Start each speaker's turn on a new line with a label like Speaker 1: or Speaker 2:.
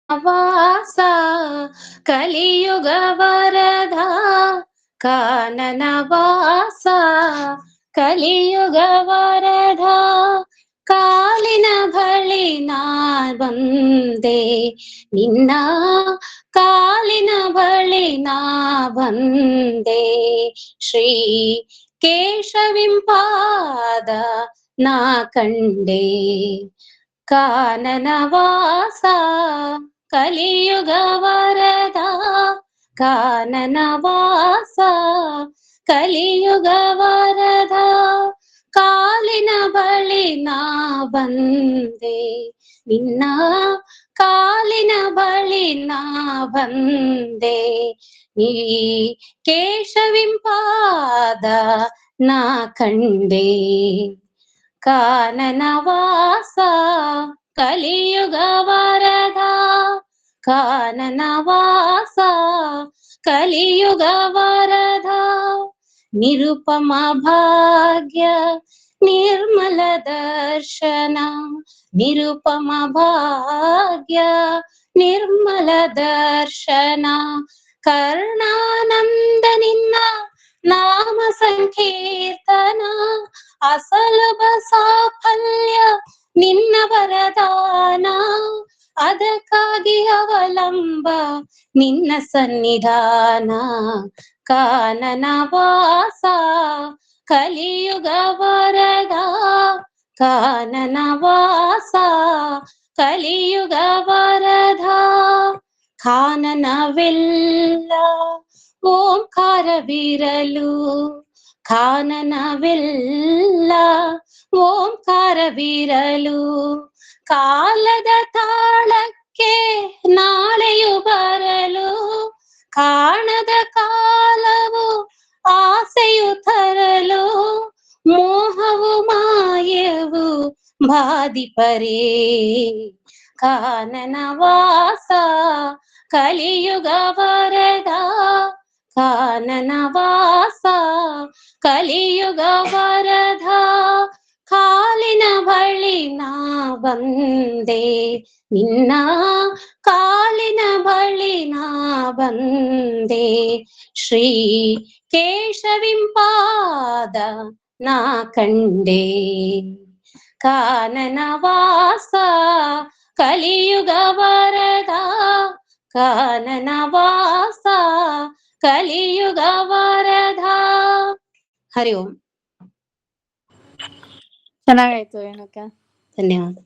Speaker 1: ವಾಸ ಕಲಿಯುಗ ವರದ ಕಾನನ ವಾಸ ಕಲಿಯುಗ ವರದ ಕಾಲಿನ ಬಳಿ ನಾ ಬಂದೆ ನಿನ್ನ ಕಾಲಿನ ಬಳಿ ನಾ ಬಂದೆ ಶ್ರೀ ಕೇಶವಿಂಪಾದ ನಾ ಕಂಡೆ ಕಾನನ ವಾಸ ಕಲಿಯುಗ ವರದ ಕಾನನ ವಾಸ ಕಲಿಯುಗ ವರದ ಕಾಲಿನ ಬಳಿ ನಾ ಬಂದೆ ನಿನ್ನ ಕಾಲಿನ ಬಳಿ ನಾ ಬಂದೆ ನೀ ಕೇಶವಿಂಪಾದ ನಾ ಕಂಡೆ ಕಾನನ ವಾಸ ಕಲಿಯುಗ ವರದ ಕಾನನ ವಾಸ ಕಲಿಯುಗ ವರದ ನಿರುಪಮ ಭಾಗ್ಯ ನಿರ್ಮಲ ದರ್ಶನ ನಿರುಪಮ ಭಾಗ್ಯ ನಿರ್ಮಲ ದರ್ಶನ ಕರ್ಣಾನಂದ ನಿನ್ನ ನಾಮ ಸಂಕೀರ್ತನ ಅಸಲಭ ಸಾಫಲ್ಯ ನಿನ್ನ ವರದಾನ ಅದಕ್ಕಾಗಿ ಅವಲಂಬ ನಿನ್ನ ಸನ್ನಿಧಾನ ಕಾನನ ವಾಸ ಕಲಿಯುಗ ವರದ ಕಾನನ ವಾಸ ಕಲಿಯುಗ ವರದ ಕಾನನವೆಲ್ಲ ಓಂಕಾರವಿರಲು ಕಾನನವೆಲ್ಲ ಓಂಕಾರವಿರಲು ಕಾಲದ ತಾಳಕ್ಕೆ ನಾಳೆಯು ಬರಲು ಕಾಣದ ಕಾಲವು ಆಸೆಯು ತರಲು ಮೋಹವು ಮಾಯವು ಬಾದಿಪರೇ ಕಾನನ ವಾಸ ಕಲಿಯುಗ ವರದ ಕಾನನ ವಾಸ ಕಲಿಯುಗ ವರದ ಕಾಲಿನ ಬಳಿ ನಾ ಬಂದೆ ನಿನ್ನ ಕಾಲಿನ ಬಳಿ ನಾ ಬಂದೆ ಶ್ರೀ ಕೇಶವಿಂಪಾದ ನಾ ಕಂಡೆ ಕಾನನ ವಾಸ ಕಲಿಯುಗ ವರದ ಕಾನನ ವಾಸ ಕಲಿಯುಗ ವರದ. ಹರಿ ಓಂ.
Speaker 2: ಚೆನ್ನಾಗಾಯ್ತು ರೇಣುಕ.
Speaker 1: ಧನ್ಯವಾದ.